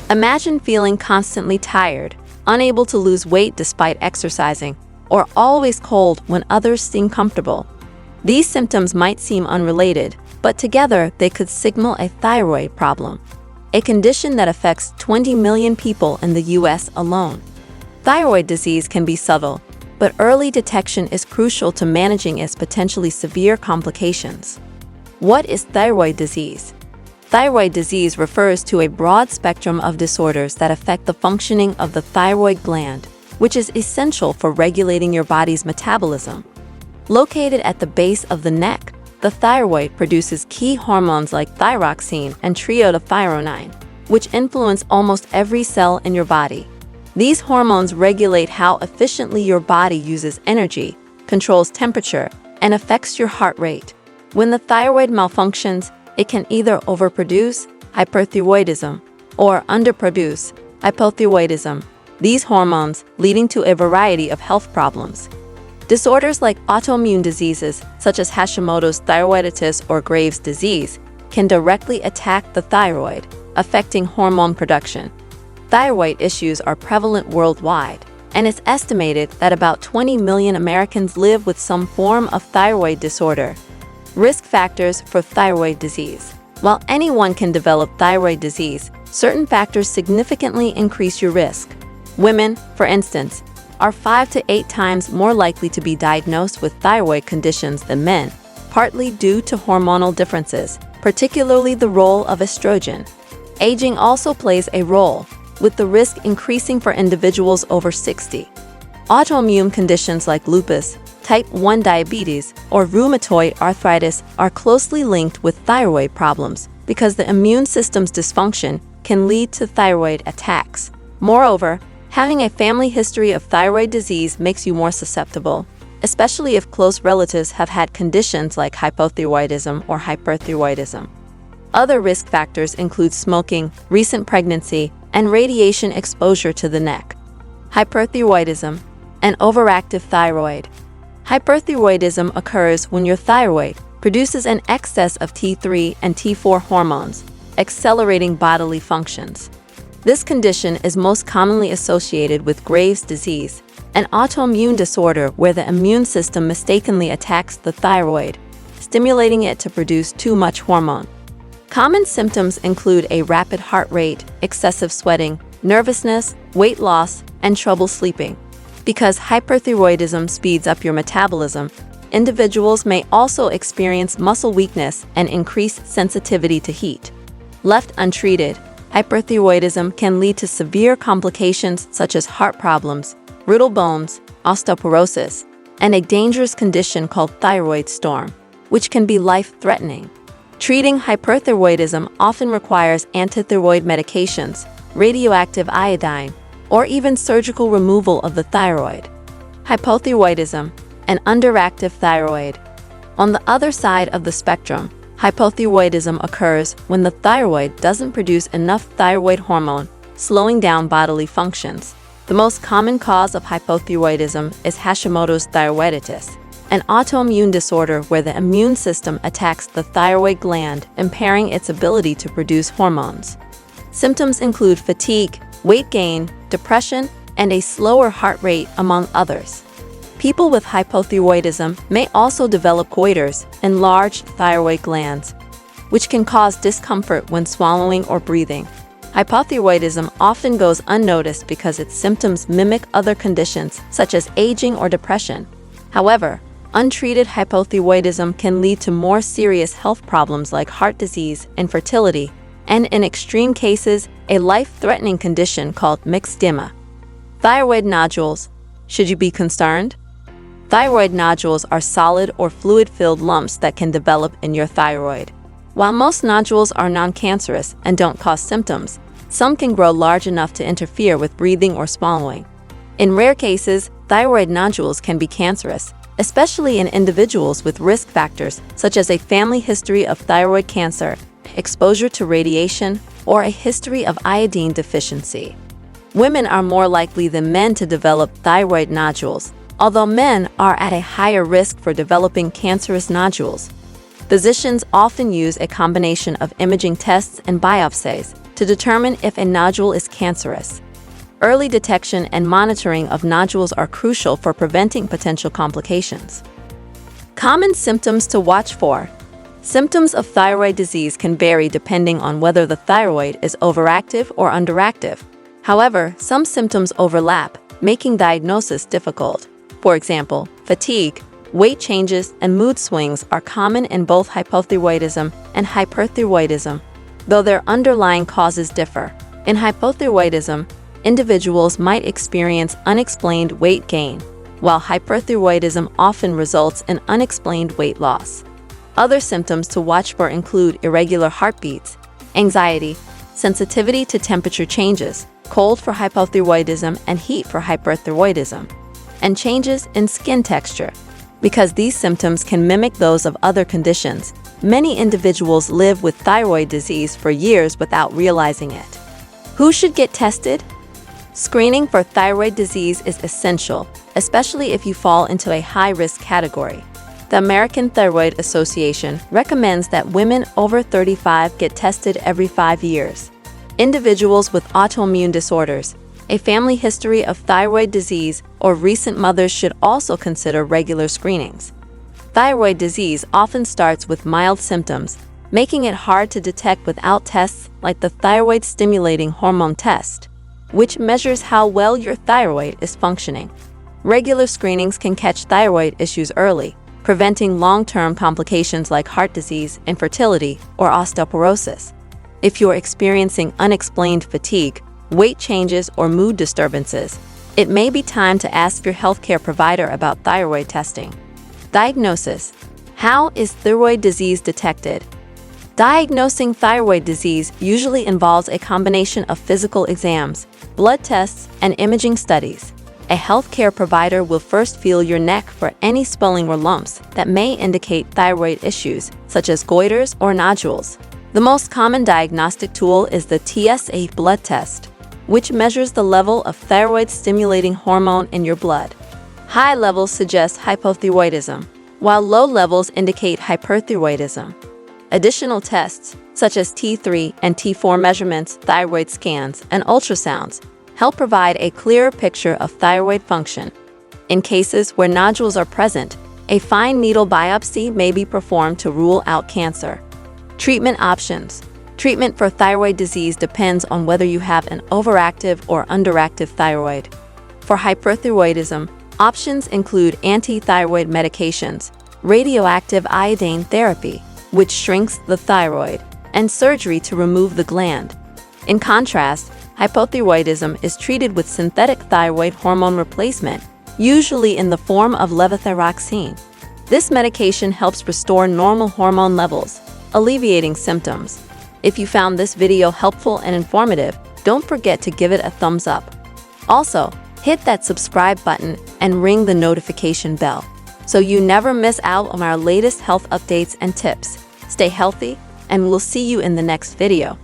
Imagine feeling constantly tired, unable to lose weight despite exercising, or always cold when others seem comfortable. These symptoms might seem unrelated, but together they could signal a thyroid problem, a condition that affects 20 million people in the US alone. Thyroid disease can be subtle, but early detection is crucial to managing its potentially severe complications. What is thyroid disease? Thyroid disease refers to a broad spectrum of disorders that affect the functioning of the thyroid gland, which is essential for regulating your body's metabolism. Located at the base of the neck, the thyroid produces key hormones like thyroxine and triiodothyronine, which influence almost every cell in your body. These hormones regulate how efficiently your body uses energy, controls temperature, and affects your heart rate. When the thyroid malfunctions, it can either overproduce, hyperthyroidism, or underproduce, hypothyroidism, these hormones leading to a variety of health problems. Disorders like autoimmune diseases, such as Hashimoto's thyroiditis or Graves' disease, can directly attack the thyroid, affecting hormone production. Thyroid issues are prevalent worldwide, and it's estimated that about 20 million Americans live with some form of thyroid disorder. Risk factors for thyroid disease. While anyone can develop thyroid disease, certain factors significantly increase your risk. Women, for instance, are 5 to 8 times more likely to be diagnosed with thyroid conditions than men, partly due to hormonal differences, particularly the role of estrogen. Aging also plays a role, with the risk increasing for individuals over 60. Autoimmune conditions like lupus, type 1 diabetes, or rheumatoid arthritis are closely linked with thyroid problems because the immune system's dysfunction can lead to thyroid attacks. Moreover, having a family history of thyroid disease makes you more susceptible, especially if close relatives have had conditions like hypothyroidism or hyperthyroidism. Other risk factors include smoking, recent pregnancy, and radiation exposure to the neck. Hyperthyroidism and overactive thyroid. Hyperthyroidism occurs when your thyroid produces an excess of T3 and T4 hormones, accelerating bodily functions. This condition is most commonly associated with Graves' disease, an autoimmune disorder where the immune system mistakenly attacks the thyroid, stimulating it to produce too much hormone. Common symptoms include a rapid heart rate, excessive sweating, nervousness, weight loss, and trouble sleeping. Because hyperthyroidism speeds up your metabolism, individuals may also experience muscle weakness and increased sensitivity to heat. Left untreated, hyperthyroidism can lead to severe complications such as heart problems, brittle bones, osteoporosis, and a dangerous condition called thyroid storm, which can be life-threatening. Treating hyperthyroidism often requires antithyroid medications, radioactive iodine, or even surgical removal of the thyroid. Hypothyroidism and underactive thyroid. On the other side of the spectrum, hypothyroidism occurs when the thyroid doesn't produce enough thyroid hormone, slowing down bodily functions. The most common cause of hypothyroidism is Hashimoto's thyroiditis, an autoimmune disorder where the immune system attacks the thyroid gland, impairing its ability to produce hormones. Symptoms include fatigue, weight gain, depression, and a slower heart rate, among others. People with hypothyroidism may also develop goiters, enlarged thyroid glands, which can cause discomfort when swallowing or breathing. Hypothyroidism often goes unnoticed because its symptoms mimic other conditions, such as aging or depression. However, untreated hypothyroidism can lead to more serious health problems like heart disease, infertility, and in extreme cases, a life-threatening condition called myxedema. Thyroid nodules. Should you be concerned? Thyroid nodules are solid or fluid-filled lumps that can develop in your thyroid. While most nodules are non-cancerous and don't cause symptoms, some can grow large enough to interfere with breathing or swallowing. In rare cases, thyroid nodules can be cancerous, especially in individuals with risk factors such as a family history of thyroid cancer, exposure to radiation, or a history of iodine deficiency. Women are more likely than men to develop thyroid nodules, although men are at a higher risk for developing cancerous nodules. Physicians often use a combination of imaging tests and biopsies, to determine if a nodule is cancerous. Early detection and monitoring of nodules are crucial for preventing potential complications. Common symptoms to watch for. Symptoms of thyroid disease can vary depending on whether the thyroid is overactive or underactive. However, some symptoms overlap, making diagnosis difficult. For example, fatigue, weight changes, and mood swings are common in both hypothyroidism and hyperthyroidism, though their underlying causes differ. In hypothyroidism, individuals might experience unexplained weight gain, while hyperthyroidism often results in unexplained weight loss. Other symptoms to watch for include irregular heartbeats, anxiety, sensitivity to temperature changes, cold for hypothyroidism and heat for hyperthyroidism, and changes in skin texture. Because these symptoms can mimic those of other conditions, many individuals live with thyroid disease for years without realizing it. Who should get tested? Screening for thyroid disease is essential, especially if you fall into a high-risk category. The American Thyroid Association recommends that women over 35 get tested every 5 years. Individuals with autoimmune disorders, a family history of thyroid disease, or recent mothers should also consider regular screenings. Thyroid disease often starts with mild symptoms, making it hard to detect without tests like the thyroid stimulating hormone test, which measures how well your thyroid is functioning. Regular screenings can catch thyroid issues early, preventing long-term complications like heart disease, infertility, or osteoporosis. If you're experiencing unexplained fatigue, weight changes, or mood disturbances, it may be time to ask your healthcare provider about thyroid testing. Diagnosis. How is thyroid disease detected? Diagnosing thyroid disease usually involves a combination of physical exams, blood tests, and imaging studies. A healthcare provider will first feel your neck for any swelling or lumps that may indicate thyroid issues, such as goiters or nodules. The most common diagnostic tool is the TSH blood test, which measures the level of thyroid-stimulating hormone in your blood. High levels suggest hypothyroidism, while low levels indicate hyperthyroidism. Additional tests, such as T3 and T4 measurements, thyroid scans, and ultrasounds, help provide a clearer picture of thyroid function. In cases where nodules are present, a fine needle biopsy may be performed to rule out cancer. Treatment options. Treatment for thyroid disease depends on whether you have an overactive or underactive thyroid. For hyperthyroidism, options include anti-thyroid medications, radioactive iodine therapy, which shrinks the thyroid, and surgery to remove the gland. In contrast, hypothyroidism is treated with synthetic thyroid hormone replacement, usually in the form of levothyroxine. This medication helps restore normal hormone levels, alleviating symptoms. If you found this video helpful and informative, don't forget to give it a thumbs up. Also, hit that subscribe button and ring the notification bell so you never miss out on our latest health updates and tips. Stay healthy, and we'll see you in the next video.